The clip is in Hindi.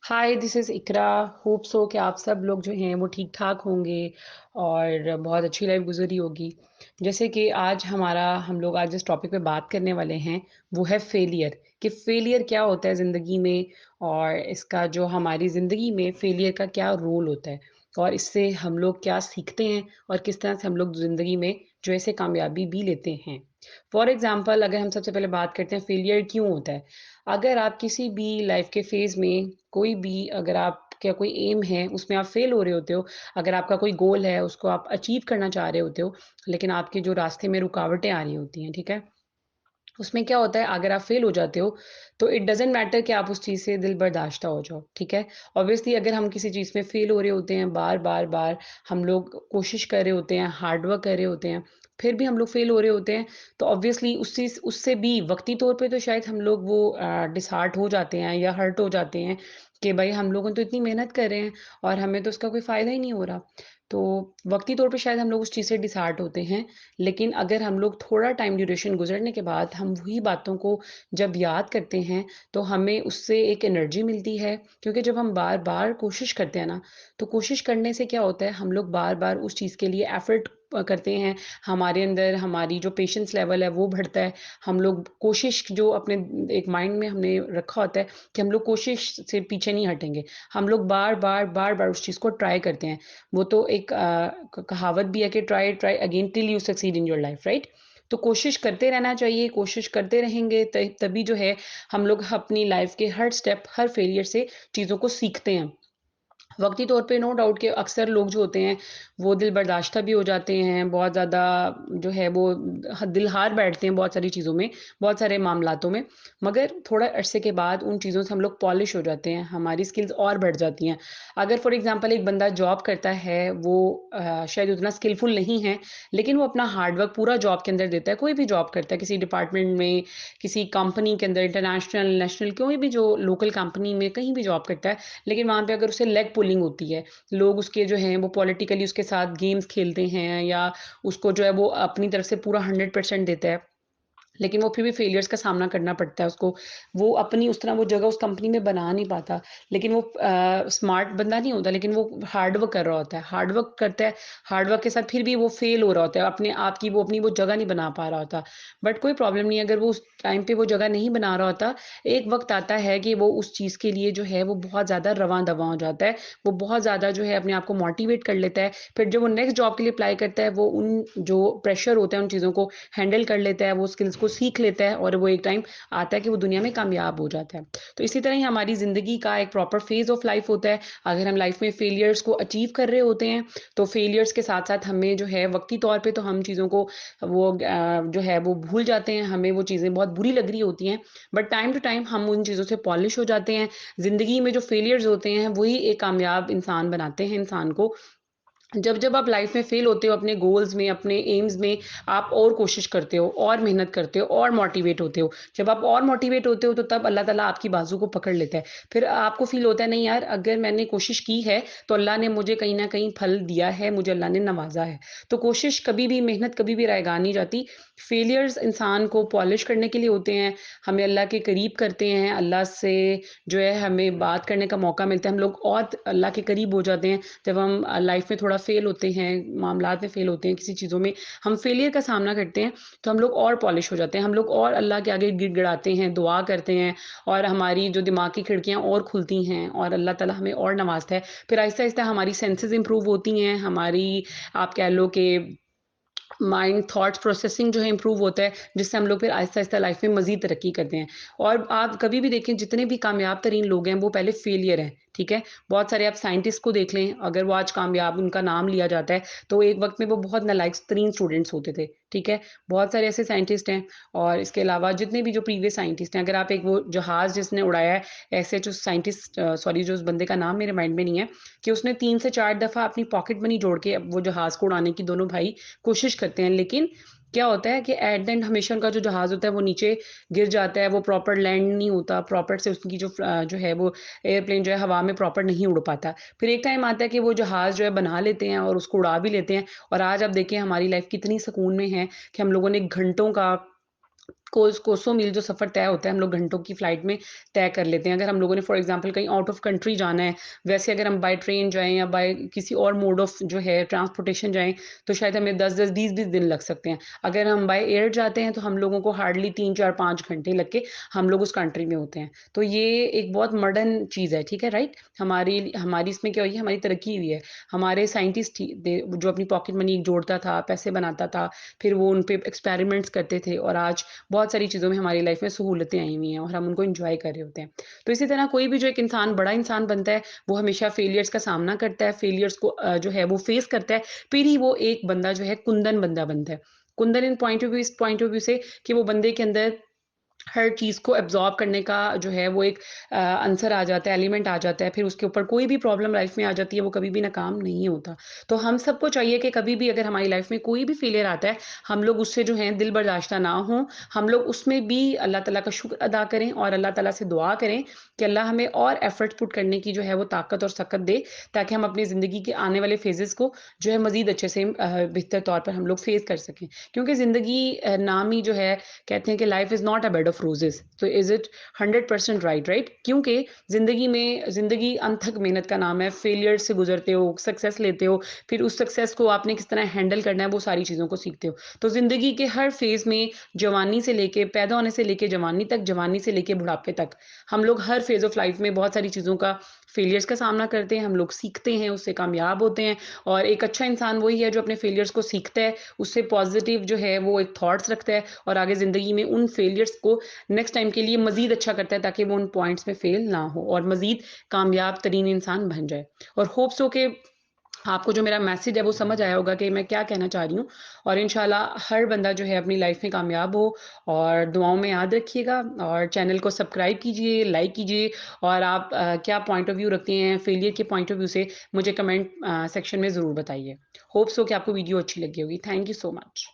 Hi, this is Iqra. Hope so कि आप सब लोग जो हैं वो ठीक-ठाक होंगे और बहुत अच्छी लाइफ़ गुज़री होगी। जैसे कि हम लोग आज जिस टॉपिक पे बात करने वाले हैं, वो है फेलियर, कि फेलियर क्या होता है ज़िंदगी में और इसका जो हमारी ज़िंदगी में फेलियर का क्या रोल होता है और इससे हम लोग क्या सीखते हैं और किस तरह से हम लोग ज़िंदगी में जो ऐसे कामयाबी भी लेते हैं। फॉर एग्ज़ाम्पल अगर हम सबसे पहले बात करते हैं फेलियर क्यों होता है? अगर आप किसी भी लाइफ के फेज़ में कोई भी अगर आपका कोई एम है, उसमें आप फेल हो रहे होते हो, अगर आपका कोई गोल है, उसको आप अचीव करना चाह रहे होते हो, लेकिन आपके जो रास्ते में रुकावटें आ रही होती हैं, ठीक है? उसमें क्या होता है अगर आप फेल हो जाते हो, तो इट डज़न्ट मैटर कि आप उस चीज़ से दिल बर्दाश्त हो जाओ, ठीक है? ऑब्वियसली अगर हम किसी चीज़ में फेल हो रहे होते हैं बार-बार हम लोग कोशिश कर रहे होते हैं, हार्ड वर्क कर रहे होते हैं, फिर भी हम लोग फेल हो रहे होते हैं, तो ऑब्वियसली उस चीज़ उससे भी वक़्ती तौर पे तो शायद हम लोग वो डिसहार्ट हो जाते हैं या हर्ट हो जाते हैं कि भई हम लोगों ने तो इतनी मेहनत कर रहे हैं और हमें तो उसका कोई फ़ायदा ही नहीं हो रहा। तो वक़्ती तौर पे शायद हम लोग उस चीज़ से डिसहार्ट होते हैं, लेकिन अगर हम लोग थोड़ा टाइम ड्यूरेशन गुज़रने के बाद हम वही बातों को जब याद करते हैं, तो हमें उससे एक एनर्जी मिलती है क्योंकि जब हम बार-बार कोशिश करते हैं ना, तो कोशिश करने से क्या होता है हम लोग बार-बार उस चीज़ के लिए एफ़र्ट करते हैं। हमारे अंदर हमारी जो पेशेंस लेवल है वो बढ़ता है। हम लोग कोशिश जो अपने एक माइंड में हमने रखा होता है कि हम लोग कोशिश से पीछे नहीं हटेंगे। हम लोग बार-बार उस चीज़ को ट्राई करते हैं। वो तो एक कहावत भी है कि try try again till you succeed in your life, right? तो कोशिश करते रहना चाहिए, कोशिश करते रहेंगे तभी जो है हम लोग अपनी लाइफ के हर स्टेप, हर फेलियर से चीज़ों को सीखते हैं। वक़्ती तौर पे नो डाउट कि अक्सर लोग जो होते हैं, वो दिल बर्दाश्ता भी हो जाते हैं, बहुत ज़्यादा जो है वो दिल हार बैठते हैं बहुत सारी चीज़ों में, बहुत सारे मामलातों में। मगर थोड़ा अरसे के बाद उन चीज़ों से हम लोग पॉलिश हो जाते हैं, हमारी स्किल्स और बढ़ जाती हैं। अगर फॉर एग्ज़ाम्पल एक बंदा जॉब करता है, वो शायद उतना स्किलफुल नहीं है, लेकिन वो अपना हार्ड वर्क पूरा जॉब के अंदर देता है, कोई भी जॉब करता है, किसी डिपार्टमेंट में, किसी कंपनी के अंदर, इंटरनेशनल, नेशनल, कोई भी जो लोकल कंपनी में कहीं भी जॉब करता है, लेकिन वहाँ पे अगर उसे लेग पुलिंग होती है, लोग उसके जो हैं वो पॉलिटिकली उसके साथ गेम्स खेलते हैं या उसको जो है वो अपनी तरफ से पूरा 100% देता है। लेकिन वो फिर भी फेलियर्स का सामना करना पड़ता है उसको। वो अपनी उस तरह वो जगह उस कंपनी में बना नहीं पाता। लेकिन वो स्मार्ट बंदा नहीं होता, लेकिन वो हार्ड वर्क कर रहा होता है। हार्ड वर्क करता है, हार्ड वर्क के साथ फिर भी वो फेल हो रहा होता है। अपने आप की वो अपनी वो जगह नहीं बना पा रहा होता। बट कोई प्रॉब्लम नहीं है, अगर वो उस टाइम पे वो जगह नहीं बना रहा होता, एक वक़्त आता है कि वो उस चीज़ के लिए जो है वो बहुत ज़्यादा रवाँ-दवाँ हो जाता है। वो बहुत ज़्यादा जो है अपने आप को मोटिवेट कर लेता है। फिर जब वो नेक्स्ट जॉब के लिए अप्लाई करता है, वो उन जो प्रेशर होता है उन चीज़ों को हैंडल कर लेता है, वो स्किल्स को सीख लेता है और वो एक टाइम आता है कि वो दुनिया में कामयाब हो जाता है। तो इसी तरह ही हमारी ज़िंदगी का एक प्रॉपर फ़ेज़ ऑफ लाइफ़ होता है। अगर हम लाइफ़ में फेलियर्स को अचीव कर रहे होते हैं, तो फेलियर्स के साथ-साथ हमें जो है वक़्ती तौर पे तो हम चीज़ों को जो है वो भूल जाते हैं, हमें वो चीज़ें बहुत बुरी लग रही होती हैं, बट टाइम टू टाइम हम उन चीज़ों से पॉलिश हो जाते हैं। ज़िंदगी में जो फेलियर्स होते हैं, वही एक कामयाब इंसान बनाते हैं इंसान को। जब-जब आप लाइफ में फेल होते हो अपने गोल्स में, अपने एम्स में, आप और कोशिश करते हो और मेहनत करते हो और मोटिवेट होते हो। जब आप और मोटिवेट होते हो तो तब अल्लाह ताला आपकी बाजू को पकड़ लेता है। फिर आपको फ़ील होता है नहीं यार अगर मैंने कोशिश की है तो अल्लाह ने मुझे कहीं न कहीं फल दिया है, मुझे अल्लाह ने नवाज़ा है। तो कोशिश कभी भी मेहनत कभी भी रैगा नहीं जाती। फेलियर्स इंसान को पॉलिश करने के लिए होते हैं, हमें अल्लाह के करीब करते हैं, अल्लाह से जो है हमें बात करने का मौका मिलता है। हम लोग और अल्लाह के करीब हो जाते हैं जब हम लाइफ में थोड़ा फेल होते हैं, मामलात में फेल होते हैं, किसी चीज़ों में हम फेलियर का सामना करते हैं, तो हम लोग और पॉलिश हो जाते हैं। हम लोग और अल्लाह के आगे गिड़गिड़ाते हैं, दुआ करते हैं और हमारी जो दिमाग की खिड़कियाँ और खुलती हैं और अल्लाह ताला हमें और नवाज़ता है। फिर आहिस्ता-आहिस्ता हमारी सेंसेस इम्प्रूव होती हैं, हमारी आप कह लो कि माइंड थॉट्स प्रोसेसिंग जो है इम्प्रूव होता है, जिससे हम लोग फिर आहिस्ता-आहिस्ता लाइफ में मज़ीद तरक्की करते हैं। और आप कभी भी देखें जितने भी कामयाब तरीन लोग हैं, वो पहले फेलियर हैं, ठीक है? बहुत सारे आप साइंटिस्ट को देख लें, अगर वो आज कामयाब उनका नाम लिया जाता है, तो एक वक़्त में वो बहुत नालायक तरीन स्टूडेंट्स होते थे, ठीक है? बहुत सारे ऐसे साइंटिस्ट हैं और इसके अलावा जितने भी जो प्रीवियस साइंटिस्ट हैं, अगर आप एक वो जहाज़ जिसने उड़ाया है, ऐसे जो साइंटिस्ट सॉरी जो उस बंदे का नाम मेरे माइंड में नहीं है, कि उसने 3 से 4 दफ़ा अपनी पॉकेट मनी जोड़ के वो जहाज़ को उड़ाने की दोनों भाई कोशिश करते हैं। लेकिन क्या होता है कि एट द एंड हमेशा उनका जो जहाज़ होता है वो नीचे गिर जाता है, वो प्रॉपर लैंड नहीं होता, प्रॉपर से उसकी जो है वो एयरप्लेन जो है हवा में प्रॉपर नहीं उड़ पाता। फिर एक टाइम आता है कि वो जहाज़ जो है बना लेते हैं और उसको उड़ा भी लेते हैं और आज आप देखिए हमारी लाइफ़ कितनी सुकून में है कि हम लोगों ने घंटों का कोसों मील जो सफ़र तय होता है, हम लोग घंटों की फ्लाइट में तय कर लेते हैं। अगर हम लोगों ने फॉर एग्ज़ाम्पल कहीं आउट ऑफ कंट्री जाना है, वैसे अगर हम बाय ट्रेन जाएँ या बाय किसी और मोड ऑफ जो है ट्रांसपोर्टेशन जाएँ, तो शायद हमें 10-10, 20-20 दिन लग सकते हैं। अगर हम बाय एयर जाते हैं, तो हम लोगों को हार्डली 3, 4, 5 घंटे लग के हम लोग उस कंट्री में होते हैं। तो ये एक बहुत मॉडर्न चीज़ है, ठीक है, राइट? हमारी हमारी इसमें क्या हुई है, हमारी तरक्की हुई है। हमारे साइंटिस्ट थी दे जो अपनी पॉकेट मनी जोड़ता था, पैसे बनाता था, फिर वो उन पे एक्सपेरिमेंट्स करते थे और आज बहुत सारी चीज़ों में हमारी लाइफ में सहूलतें आई हुई हैं और हम उनको एन्जॉय कर रहे होते हैं। तो इसी तरह कोई भी जो एक इंसान बड़ा इंसान बनता है, वो हमेशा फेलियर्स का सामना करता है, फेलियर्स को जो है वो फेस करता है, फिर ही वो एक बंदा जो है कुंदन बंदा बनता है। कुंदन इन पॉइंट ऑफ व्यू इस पॉइंट ऑफ व्यू से कि वो बंदे के अंदर हर चीज़ को एब्ज़ॉर्ब करने का जो है वो एक आंसर आ जाता है, एलिमेंट आ जाता है, फिर उसके ऊपर कोई भी प्रॉब्लम लाइफ़ में आ जाती है, वो कभी भी नाकाम नहीं होता। तो हम सबको चाहिए कि कभी भी अगर हमारी लाइफ़ में कोई भी फेलियर आता है, हम लोग उससे जो है दिल बर्दाश्ता ना हों, हम लोग उसमें भी अल्लाह ताला का शुक्र अदा करें और अल्लाह ताला से दुआ करें कि अल्लाह हमें और एफ़र्ट्स पुट करने की जो है वो ताकत और सकत दे, ताकि हम अपनी ज़िंदगी के आने वाले फ़ेज़ेज़ को जो है मज़ीद अच्छे से बेहतर तौर पर हम लोग फ़ेस कर सकें। क्योंकि ज़िंदगी नाम ही जो है कहते हैं कि life is not a bed of Roses, तो इज़ इट 100% राइट? क्योंकि ज़िंदगी अनथक मेहनत का नाम है, फेलियर से गुज़रते हो, सक्सेस लेते हो, फिर उस सक्सेस को आपने किस तरह हैंडल करना है, वो सारी चीज़ों को सीखते हो। तो ज़िंदगी के हर फ़ेज़ में जवानी से लेके पैदा होने से लेके जवानी तक, जवानी से लेके बुढ़ापे तक, हम लोग हर फ़ेज़ ऑफ लाइफ़ में बहुत सारी चीज़ों का फेलियर्स का सामना करते हैं, हम लोग सीखते हैं, उससे कामयाब होते हैं और एक अच्छा इंसान वही है जो अपने फेलियर्स को सीखता है, उससे पॉज़िटिव जो है वो एक थॉट्स रखता है और आगे ज़िंदगी में उन फेलियर्स को नेक्स्ट टाइम के लिए मज़ीद अच्छा करता है ताकि वो उन पॉइंट्स में फेल ना हो और मज़ीद कामयाब तरीन इंसान बन जाए। और होप सो कि आपको जो मेरा मैसेज है वो समझ आया होगा कि मैं क्या कहना चाह रही हूँ और इंशाल्लाह हर बंदा जो है अपनी लाइफ में कामयाब हो और दुआओं में याद रखिएगा और चैनल को सब्सक्राइब कीजिए, लाइक कीजिए और आप क्या पॉइंट ऑफ व्यू रखते हैं फेलियर के पॉइंट ऑफ व्यू से मुझे कमेंट सेक्शन में ज़रूर बताइए। होप सो कि आपको वीडियो अच्छी लगी होगी। Thank you so much.